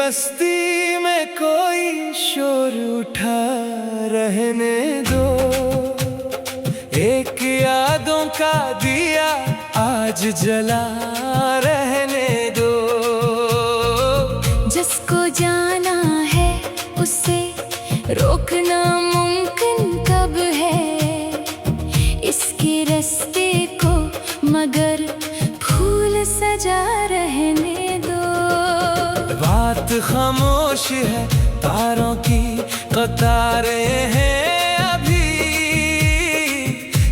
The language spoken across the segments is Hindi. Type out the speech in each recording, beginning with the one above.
मस्ती में कोई शोर उठा रहने दो। एक यादों का दिया आज जला रहने दो। जिसको जाना है उसे रोकना मुमकिन कब है। इसके रास्ते को मगर फूल सजा रहने दो। बात खामोश है, तारों की कतारें हैं अभी।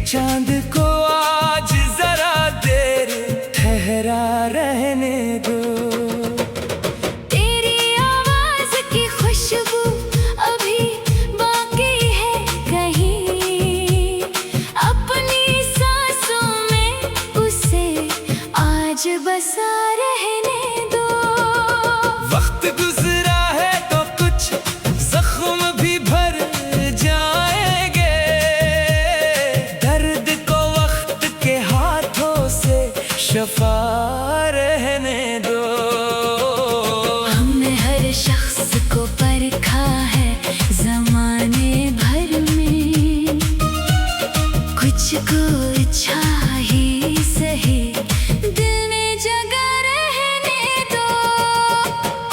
चांद को आज जरा देर ठहरा रहने दो। तेरी आवाज की खुशबू अभी बाकी है कहीं। अपनी सांसों में उसे आज बसा रहने दो। वक्त गुजरा है तो कुछ जख्म भी भर जाएंगे। दर्द को वक्त के हाथों से शफा रहने दो। हमने हर शख्स को परखा है ज़माने भर में। कुछ को इच्छा ही सही दिल में जगह रहने दो।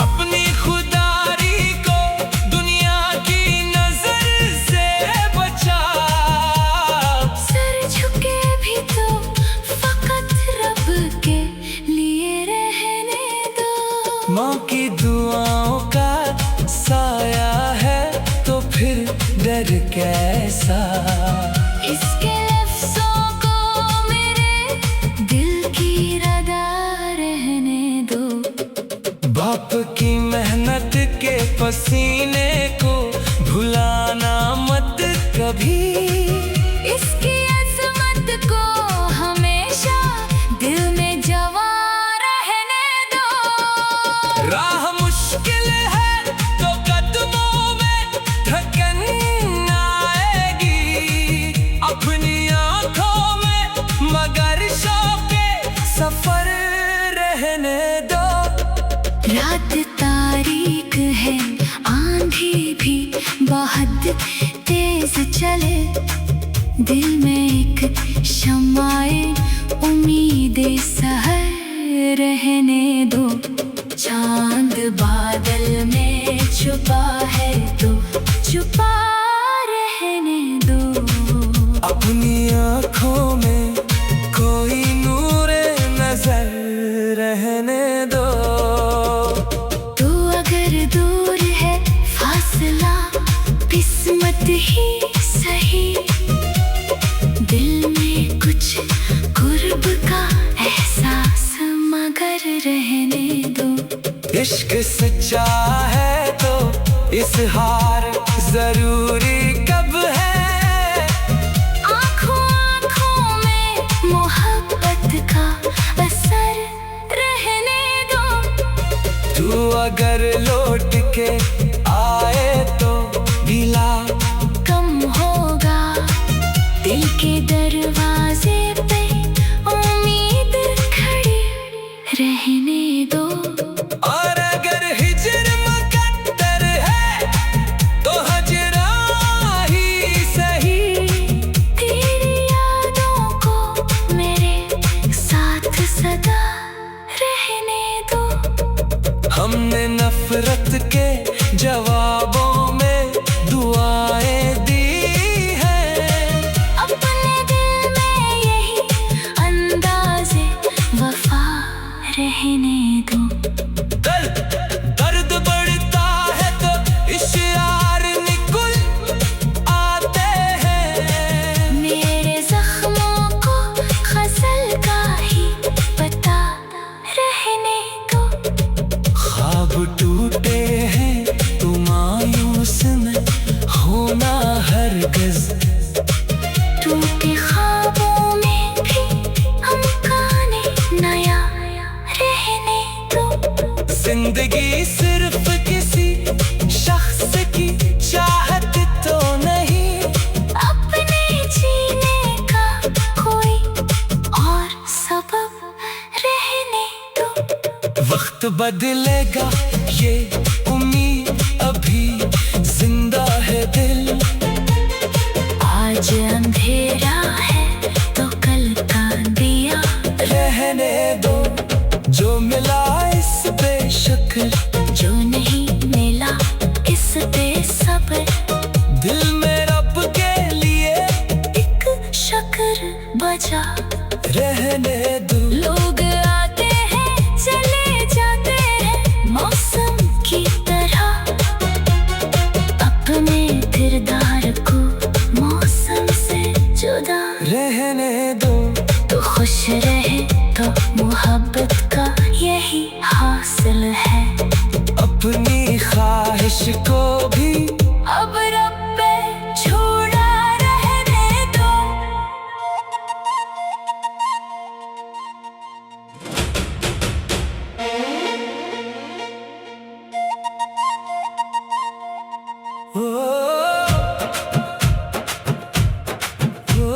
अपनी खुदारी को दुनिया की नजर से बचा। सर झुके भी तो फकत रब के लिए रहने दो। माँ की दुआओं का साया है तो फिर डर कैसा। इसके लफ्ज़ों को मेरे दिल की रदा रहने दो। बाप की मेहनत के पसीने को भुलाना मत कभी। इसकी अज़मत को हमेशा दिल में जवा रहने दो। राह मुश्किल है तो कदमों में थकन आएगी। अपनी आंखों में मगर शौक़े सफर रहने दो। रात तारीक है, आंधी भी बहुत तेज चले। दिल में एक शम्माए उम्मीदें सहर रहने दो। चांद बादल में छुपा है तो छुपा रहने दो। अपनी आँखों में कोई नूर नजर रहने दो। तो अगर दूर है फासला किस्मत ही सही। दिल में कुछ कुर्ब का एहसास मगर रहने दो। इश्क सच्चा है तो इज़हार जरूरी कब है। आँखों आँखों में मोहब्बत का असर रहने दो। तू अगर लौट के आए तो गिला कम होगा दिल के दरवाजे पे उम्मीद खड़ी रहने दो। और अगर हिजर मुकद्दर है तो हजरा ही सही। तेरी यादों को मेरे साथ सदा रहने दो। हमने नफरत के जवाबों में दुआएं दी हैं। अपने दिल में यही अंदाज़े वफा रहने दो। दर्द बढ़ता है तो इश्यार निकुल आते हैं। मेरे जख्मों को ग़ज़ल का ही पता रहने दो। ख्वाब टूटे हैं तो मायूस न होना हरगिज़। टूटे ख्वाबों में भी हम गाने नया रहने दो। जिंदगी सिर्फ किसी शख्स की चाहत तो नहीं। अपने जीने का कोई और सबब रहने दो। वक्त बदलेगा ये आज अंधेरा है तो कल का दिया रहने दो, जो मिला इस पे शक्र, जो नहीं मिला इस पे सब्र। दिल में रब के लिए एक शक्र बजा रहने दो। लोग आते हैं चले जाते हैं मौसम की तरह, अपने किरदार को मौसम से जुदा रहने दो, तो खुश रहे तो मोहब्बत का यही हासिल है। अपनी ख्वाहिश को भी अब रब पे छोड़ा रहने दो। ओ, ओ,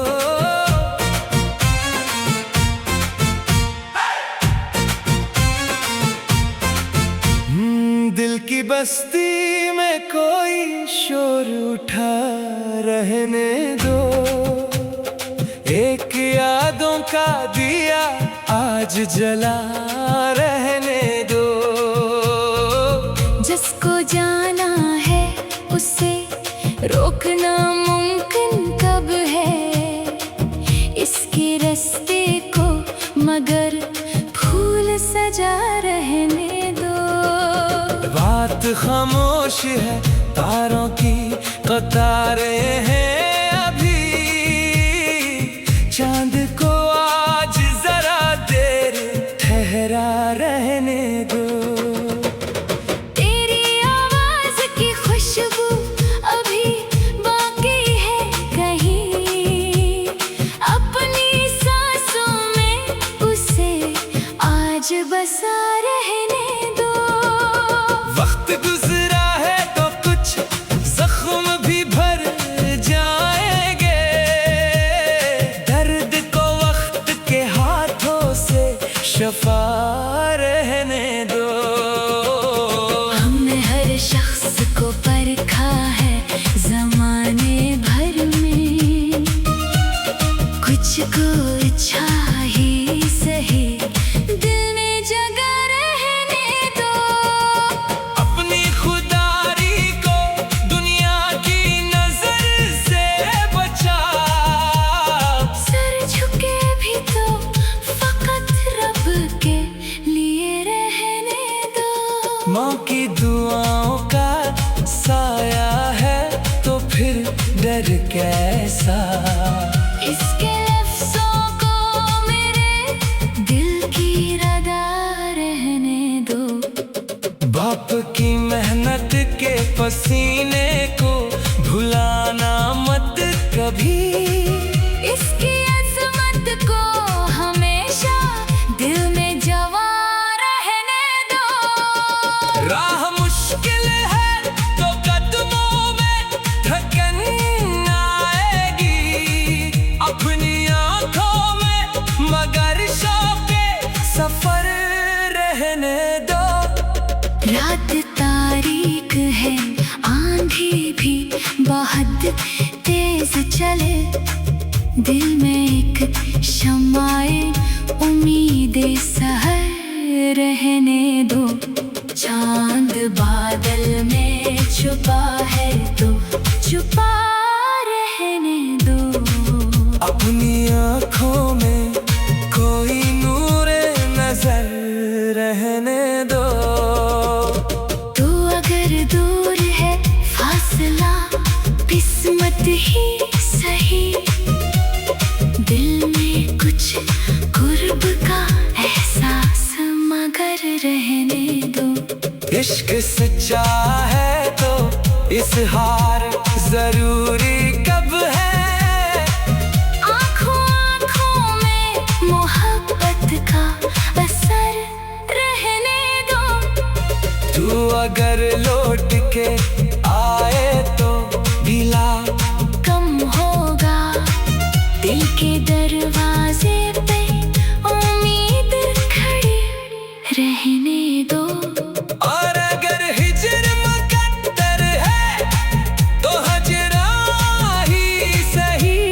दिल की बस्ती में कोई शोर उठा रहने दो, एक यादों का दिया आज जला रहने दो। जिसको जाना है उसे रोकना मुमकिन कब है, इसके रास्ते को मगर फूल सजा रहने दो। बात खामोश है, तारों की कतारें हैं अभी, चांद को आज जरा देर ठहरा रहने दो। तेरी आवाज की खुशबू अभी बाकी है कहीं, अपनी सांसों में उसे आज बसा रहने दो। वक्त गुजरा है तो कुछ जख्म भी भर जाएंगे, दर्द को वक्त के हाथों से शफा रहने दो। हमने हर शख्स को परखा है जमाने भर में, कुछ को अच्छा ही सही दिल में जगह रहने दो। अपनी खुदारी को दुनिया की नजर से बचा, सर झुके भी तो फकत रब के लिए रहने दो। माँ की दुआओं का साया है तो फिर डर कैसा, इसके लफ्ज़ों को मेरे दिल की रदा रहने दो। बाप की मेहनत के पसीने को भुलाना मत कभी, इसकी अज़मत को हमेशा दिल में जवा रहने दो। राह मुश्किल है तो कदमों में थकन आएगी, अपनी आंखों में मगर शौक़े सफर रहने दो। रात तारीक है आंधी भी बहुत तेज चले, दिल में एक शमाए उम्मीदें सहर रहने दो। चांद बादल में छुपा है तो छुपा रहने दो। अपनी आंखों में कोई नूर नजर रहने दो। तो अगर दूर है फासला किस्मत ही सही, दिल में कुछ कुर्ब का एहसास मगर रहने दो। इश्क सच्चा है तो इज़हार जरूरी कब है, आँखों आँखों में मोहब्बत का असर रहने दो। तू अगर लौट के आए तो गिला कम होगा, दिल के दरवाजे पे उम्मीद खड़ी रहने दो। और अगर हिजर मुकद्दर है तो हजरा ही सही,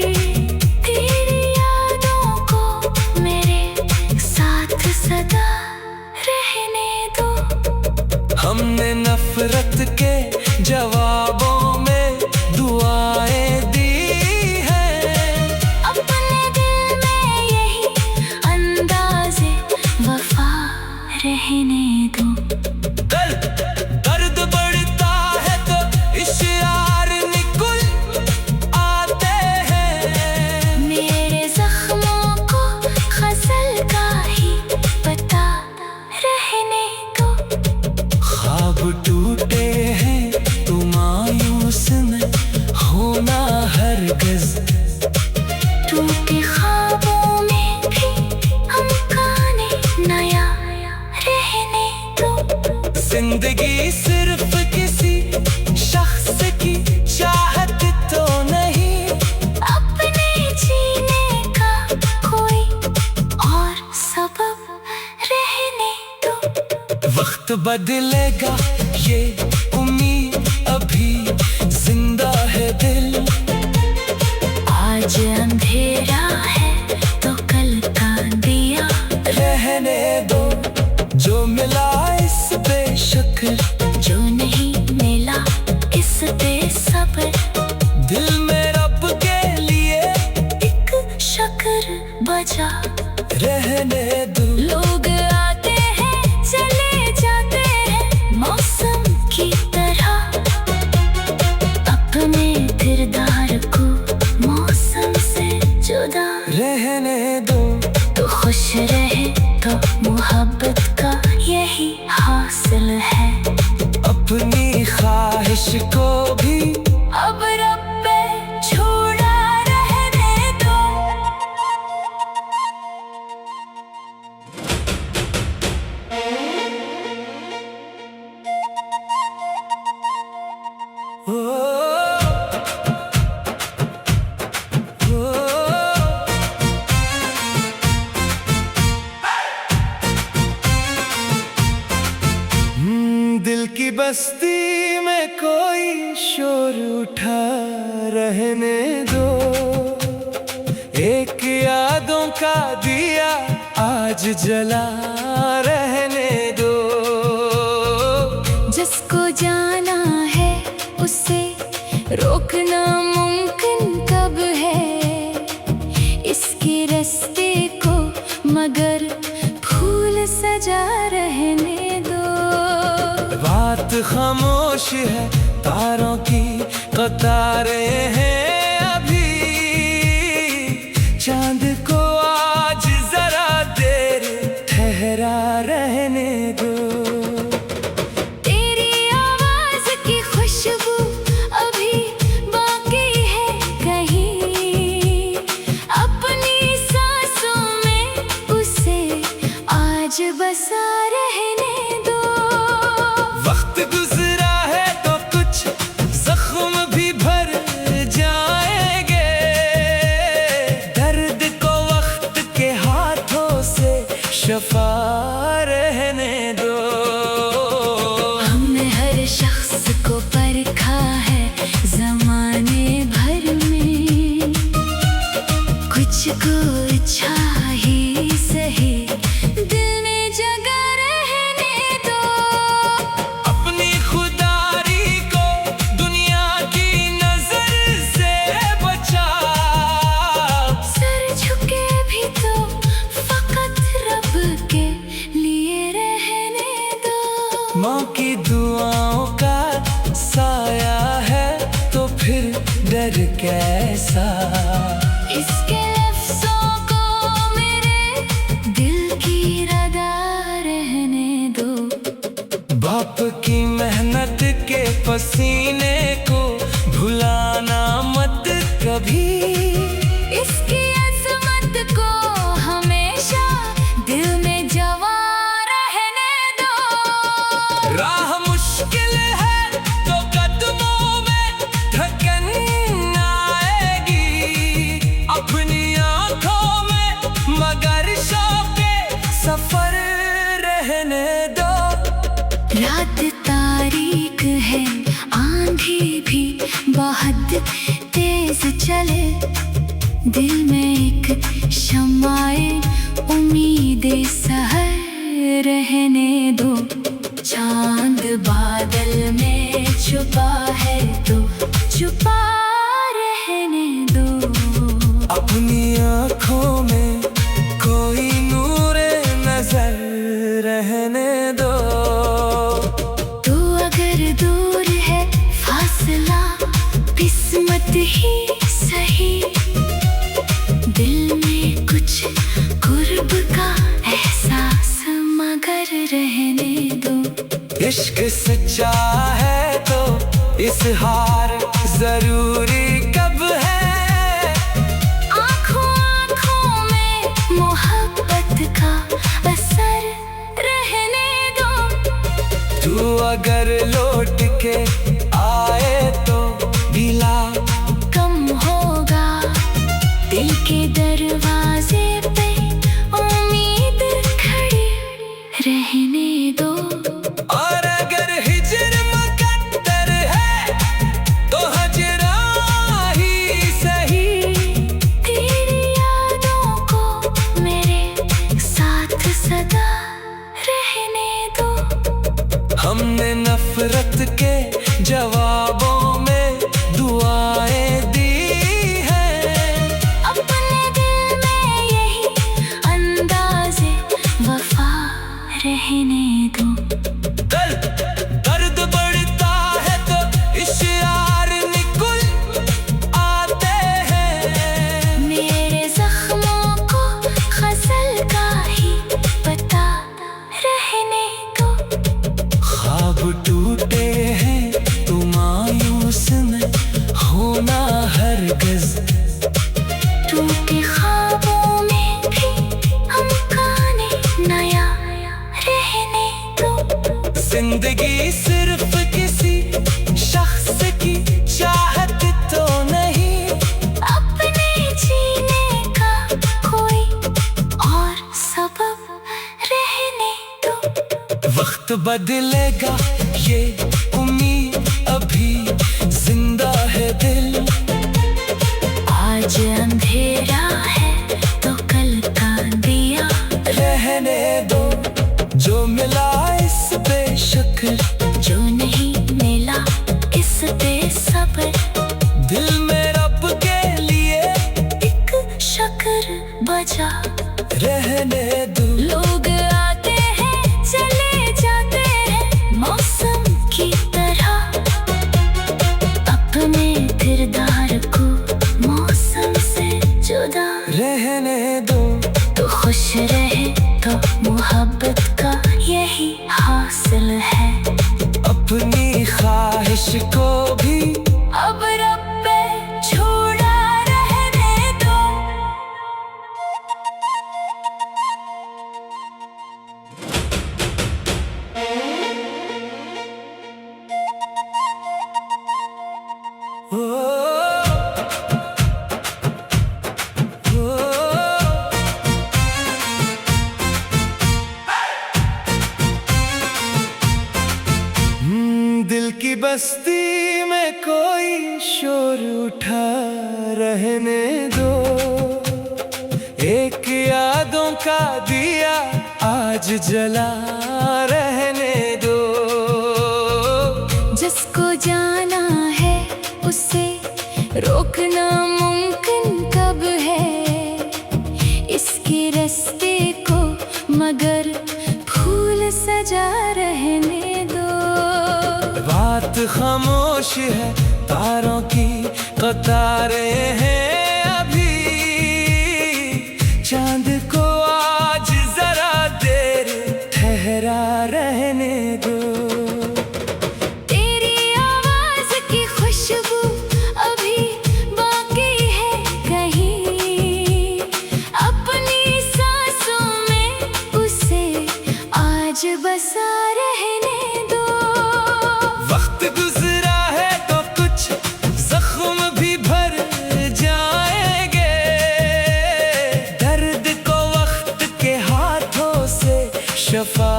बच्चों के ख्वाबों में भी हमका ने नया रहने दो। जिंदगी सिर्फ किसी शख्स की चाहत तो नहीं, अपने जीने का कोई और सबब रहने दो। वक्त बदलेगा ये उम्मीद अभी जिंदा है दिल। आज अंधेरा है तो कल का दिया रहने दो, जो मिला इस पे शुक्र, जो नहीं मिला इस पे सब्र। दिल में रब के लिए एक शक्र बजा रहने दो। लोग आते हैं चले जाते हैं मौसम की तरह, अपने किरदार को मौसम से जुदा रहने दो। तो खुश रहे तो मोहब्बत का यही हासिल है। अपनी ख्वाहिश को भी अब रब पे छोड़ा रहने दो। दिल की बस्ती में कोई शोर उठा रहने दो। एक यादों का दिया आज जला रहने दो। जिसको जाना है उसे रोकना मुमकिन कब है, इसके रास्ते को मगर फूल सजा रहने दो। बात खामोश है, तारों की कतारें हैं अभी। चांद को आज जरा देर ठहरा रहने दो। तेरी आवाज की खुशबू अभी बाकी है कहीं, अपनी सांसों में उसे आज बसा रहने दो। वक्त गुजरा है तो कुछ जख्म भी भर जाएंगे, दर्द को वक्त के हाथों से शफा रहने दो। हमने हर शख्स को परखा है जमाने भर में, कुछ को अच्छा ही सही दिल में जगह रहने दो। अपनी खुदारी को दुनिया की नजर से बचा, सर झुके भी तो फकत रब के लिए रहने दो। माँ की दुआओं का साया है तो फिर डर कैसा। इसके लफ्ज़ों को मेरे दिल की रदा रहने दो। बाप की मेहनत के पसीने को भुलाना मत कभी। इसकी अज़मत को हमेशा दिल में जवा रहने दो। राह मुश्किल है तो कदमों में थकन आएगी, अपनी आंखों में मगर शौक़े सफर रहने दो। रात तारीक है, आंधी भी बहुत तेज चले, दिल में एक शमाए उम्मीदें सहर रहने दो। चांद बादल में छुपा है तो छुपा रहने दो। अपनी आँखों में कोई नूर नजर रहने दो। तो अगर दूर है फासला किस्मत ही सही, दिल में कुछ कुर्ब का एहसास मगर रहने दो। इश्क सच्चा है तो इजहार जरूरी कब है, आँखों दिल के दरवाजे पे उम्मीद खड़ी रहने दो। और अगर हिजर मुकद्दर है तो हजरा ही सही। तेरी यादों को मेरे साथ सदा रहने दो। हमने नफरत के जवाबों में दुआएं दी हैं। अपने दिल में यही अंदाज़े वफा रहने दो। दर्द बढ़ता है तो इश्यार निकुल आते हैं। मेरे जख्मों को गजल का ही पता रहने दो। ख्वाब टूटे हैं तो मायूस न होना हरगिज़। टूटे ख्वाबों में भी हम गाने नया रहने दो। जिंदगी सिर्फ किसी शख्स की चाहत तो नहीं। अपने जीने का कोई और सबब रहने दो। वक्त बदलेगा ये उम्मीद अभी जिंदा है दिल। आज अंधेरा है तो कल का दिया रहने दो जो मिला इस पे शुक्र, जो नहीं मिला इस पे सब्र। दिल में रब के लिए एक शक्र बजा रहने दो। लोग आते हैं चले जाते हैं मौसम की तरह। अपने किरदार को मौसम से जुदा रहने दो। तो खुश रहे तो मोहब्बत का यही हासिल है। अपनी ख्वाहिश को भी अब रब पे छोड़ा रहने दो। ओ, ओ, दिल की बस्ती में कोई शोर उठा रहने दो। एक यादों का दिया आज जला रहने दो। जिसको जाना है उसे रोकना मुमकिन कब है। इसके रास्ते को मगर फूल सजा रहने दो। बात खामोश है तारों की कतारें हैं अभी। चांद को आज जरा देर ठहरा रहने दो। तेरी आवाज की खुशबू अभी बाकी है कहीं। अपनी सांसों में उसे आज बसा रहने दो। वक्त गुजरा है तो कुछ जख्म भी भर जाएंगे। दर्द को वक्त के हाथों से शफा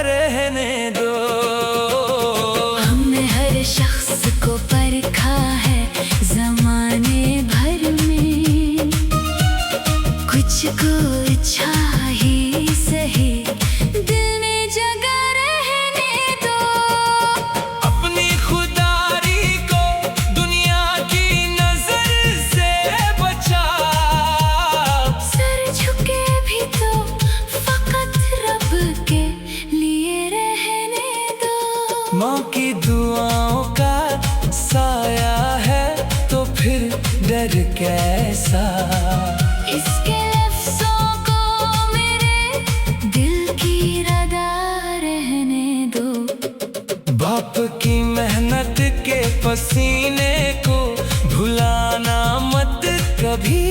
रहने दो। हमने हर शख्स को परखा है जमाने भर में। कुछ को इच्छा ही सही दिल में जगह रहने दो। अपनी खुदारी को दुनिया की नजर से बचा। सर झुके भी तो फकत रब के लिए रहने दो। माँ की दुआओं का साया है तो फिर डर कैसा। इसके लफ्ज़ों को मेरे दिल की रदा रहने दो। बाप की मेहनत के पसीने को भुलाना मत कभी।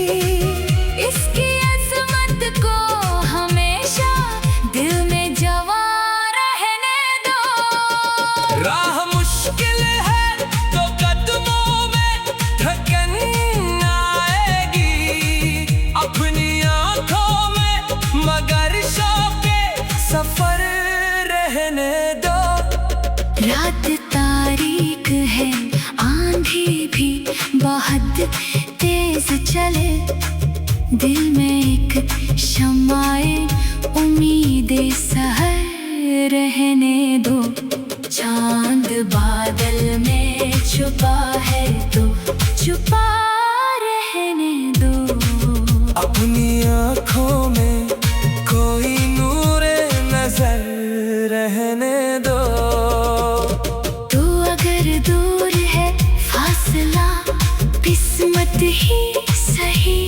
इसकी अज़मत को हमेशा दिल में जवा रहने दो। राह मुश्किल है तो कदमों में थकन आएगी। से चले, दिल में एक शम्माए उम्मीदें सहर रहने दो। चांद बादल में छुपा है तो छुपा रहने दो। अपनी आँखों में कोई नूरे नजर रहने दो। तो अगर दूर है फासला किस्मत ही सही,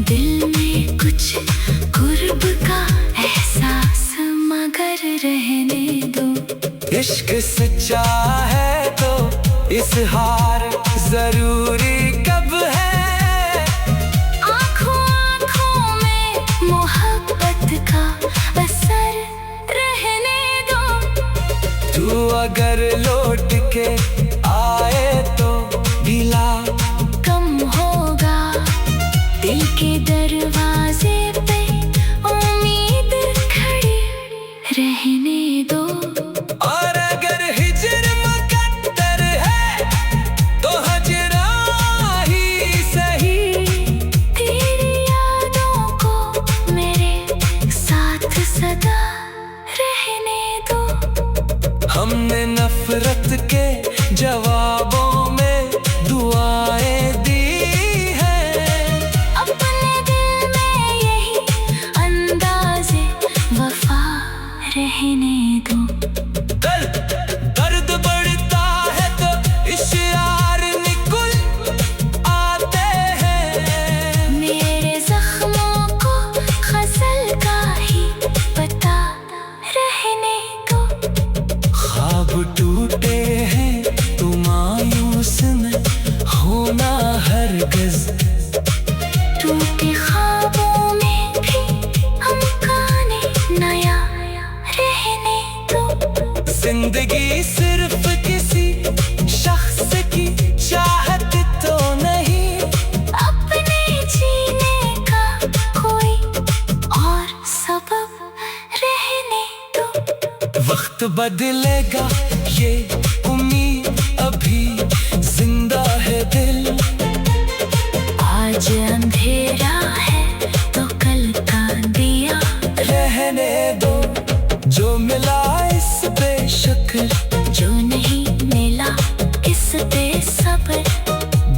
दिल में कुछ कुर्ब का एहसास मगर रहने दो। इश्क सच्चा है तो इज़हार जरूरी कब है? आँखों आँखों में मोहब्बत का असर रहने दो। तू अगर लौट के आए तो ढीला कम होगा, दिल के दरवाजे पे उम्मीद खड़ी रहने दो। और अगर हिजर मुकद्दर है तो हजरा ही सही। तेरी यादों को मेरे साथ सदा रहने दो। हमने नफरत के जवाबों में दुआएं दी हैं। अपने दिल में यही अंदाज़े वफा रहने दो। दर्द बढ़ता है तो इश्यार निकल आते हैं। मेरे जख्मों को गज़ल का ही पता रहने दो। ख्वाब टूटे हैं तो मायूस न होना हरगिज़। टूटे ख्वाबों में भी हमकाने नया रहने दो। जिंदगी सिर्फ किसी शख्स की चाहत तो नहीं, अपने जीने का कोई और सबब रहने दो। वक्त बदलेगा ये उम्मीद अभी जिंदा है दिल। आज अंधेरा है तो कल का दिया रहने दो। जो मिला इस पे शुक्र, जो नहीं मिला इस पे सब्र।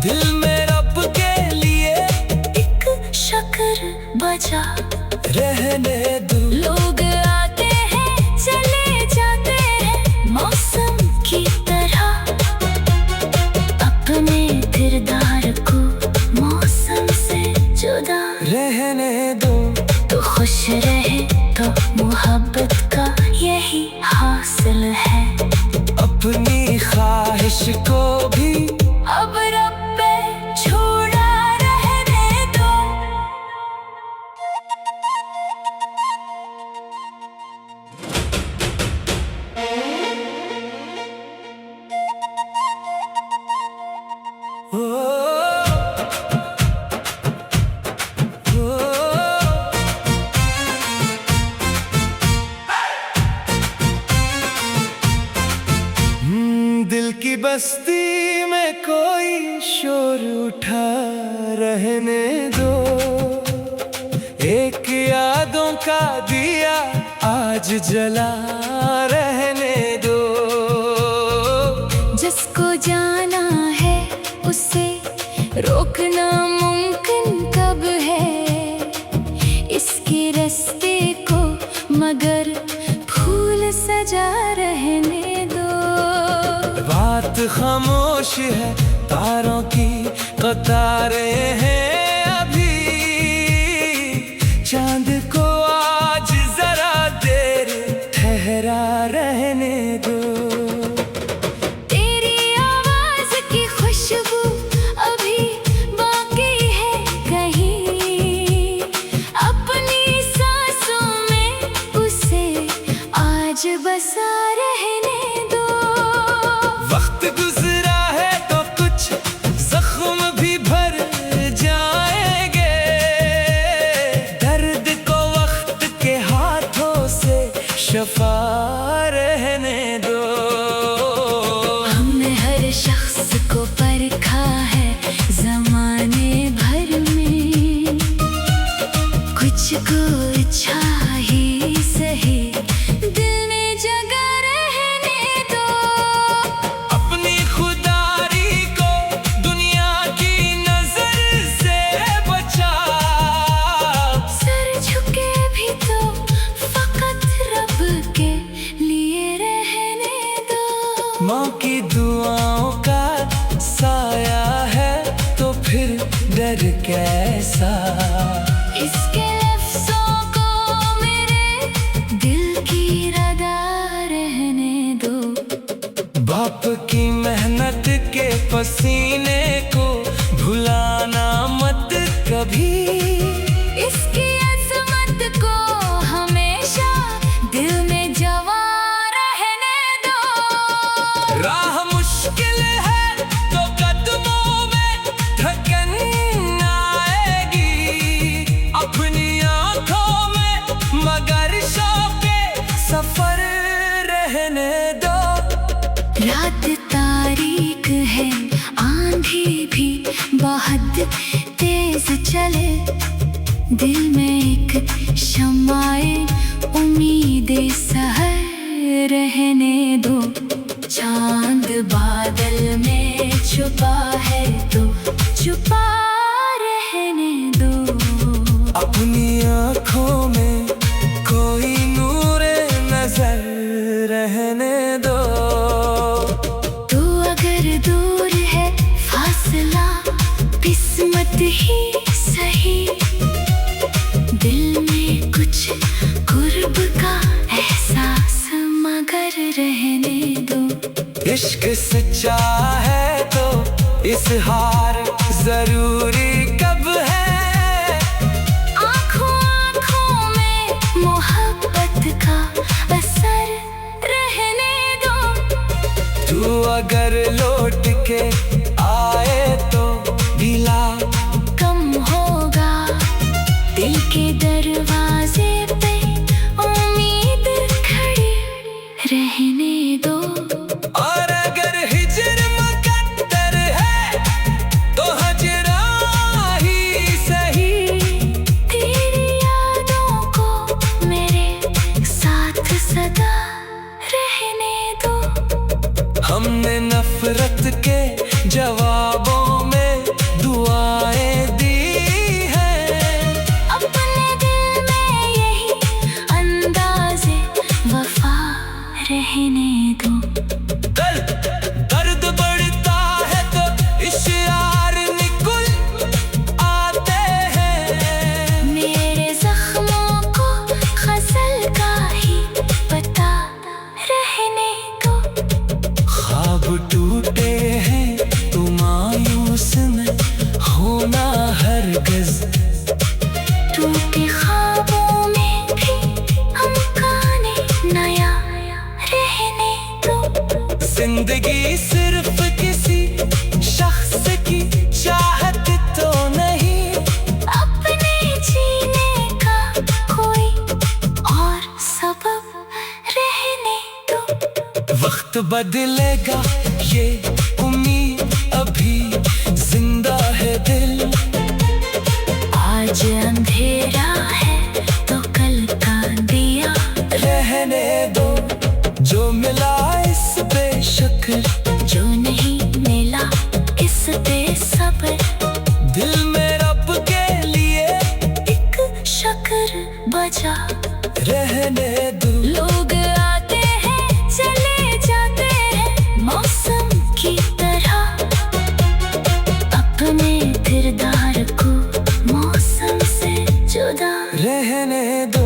दिल में रब के लिए एक शक्र बजा रहने दो। लोग आते हैं चले जाते हैं मौसम की तरह। अपने किरदार को मौसम से जुदा रहने दो। तो खुश रहे तो मोहब्बत का यही हासिल है। अपनी ख्वाहिश को भी अब रब पे छोड़ा रहने दो। ओ, ओ, दिल की बस्ती में कोई शोर उठा रहने दो। एक यादों का दिया आज जला रहने दो। जिसको जाना है उसे रोकना मुमकिन कब है? इसके रास्ते को मगर फूल सजा रहने दो। बात खामोश है, तारों की कतारें हैं अभी। चांद को आज जरा देर ठहरा रहने दो। तेरी आवाज की खुशबू अभी बाकी है कहीं। अपनी सांसों में उसे आज बसा रहने दो। वक्त गुजरा है तो कुछ जख्म भी भर जा मुझको इच्छा ही सही, दिल में जगह रहने दो। अपनी खुदारी को दुनिया की नजर से बचा, सर झुके भी तो फकत रब के लिए रहने दो। माँ की दुआओं का साया है तो फिर डर कैसा। इसके लफ्ज़ों को मेरे दिल की रदा रहने दो। बाप की मेहनत के पसीने को भुलाना मत कभी। इसकी अज़मत को हमेशा दिल में जवां रहने दो। राह मुश्किल है तो कदमों में थकन आएगी, अपनी आंखों में मगर शौक़े सफर रहने दो। रात तारीक है, आंधी भी बहुत तेज चले, दिल में एक शम्माए उम्मीदें सहर रहने दो। चांद बादल में छुपा है तो छुपा रहने दो। अपनी आँखों में कोई नूर नजर रहने दो। तू अगर दूर है फासला किस्मत ही सही, दिल में कुछ कुर्ब का एहसास मगर रहने दो। इश्क सच्चा है तो इज़हार जरूरी कब है। आँखों आँखों में मोहब्बत का असर रहने दो। तू अगर लौट के आए तो ढीला कम होगा, दिल के दरवाजे पे उम्मीद खड़ी रहने दो। और अगर हिजर मुकद्दर है तो हजरा ही सही। तेरी यादों को मेरे साथ सदा रहने दो। हमने नफरत के जवाबों में दुआएं दी हैं, अपने दिल में यही अंदाज़े वफा रहने दो। दर्द बढ़ता है तो इश्यार निकुल आते हैं। मेरे जख्मों को गज़ल का ही पता रहने दो। ख्वाब टूटे हैं तो मायूस न होना हरगिज़। टूटे ख्वाबों में भी हम गाने नया रहने दो। जिंदगी सिर्फ किसी शख्स की चाहत तो नहीं, अपने जीने का कोई और सबब रहने दो। वक्त बदलेगा ये उम्मीद अभी जिंदा है दिल। आज अंधेरा है तो कल का दिया रहने दो। जो मिला इस पे शुक्र, जो नहीं मिला इस पे सब्र। दिल में रब के लिए एक शक्र बजा रहने दो। लोग आते हैं चले जाते हैं मौसम की तरह, अपने किरदार को मौसम से जुदा रहने दो।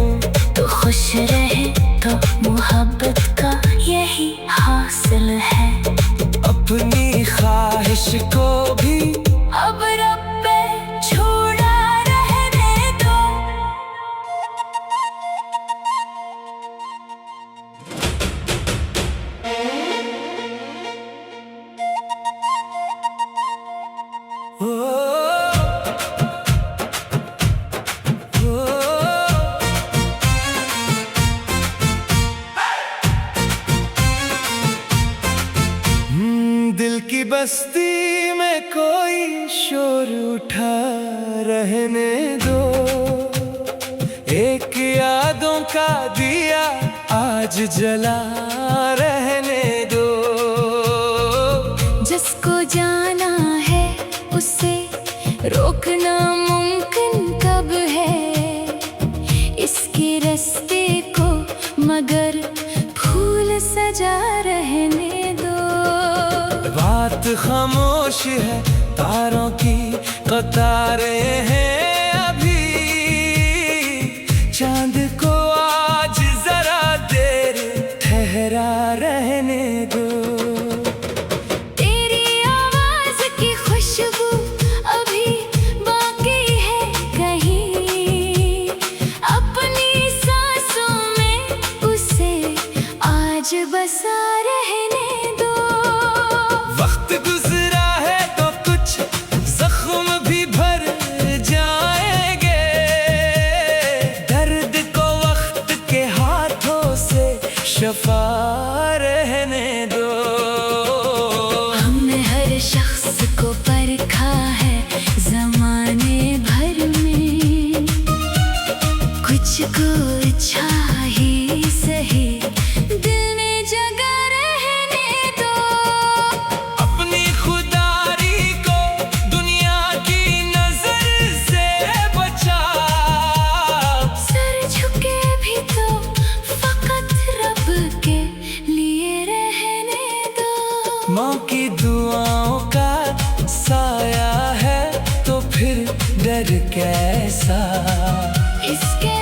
तो खुश रहे तो मोहब्बत का यही हासिल है। अपनी ख्वाहिश को भी अब रब पे छोड़ा रहने दो। दिल की बस्ती में कोई शोर उठा रहने दो। एक यादों का दिया आज जला रहने दो। जिसको जाना है उसे रोकना मुमकिन कब है, इसके रास्ते को मगर फूल सजा रहने दो। बात खामोश है, तारों की कतारें हैं अभी, चांद को आज जरा देर ठहरा रहने दो। तेरी आवाज की खुशबू अभी बाकी है कहीं, अपनी सांसों में उसे आज बसा रहने दो। वक्त गुजरा है तो कुछ जख्म भी भर जाएंगे, दर्द को वक्त के हाथों से शफा रहने दो। हमने हर शख्स को परखा है जमाने भर में, कुछ को अच्छा ही सही दिल में जगह रहने दो। अपनी खुदारी को दुनिया की नजर से बचा, सर झुके भी तो फकत रब के लिए रहने दो। माँ की दुआओं का साया है तो फिर डर कैसा, इसके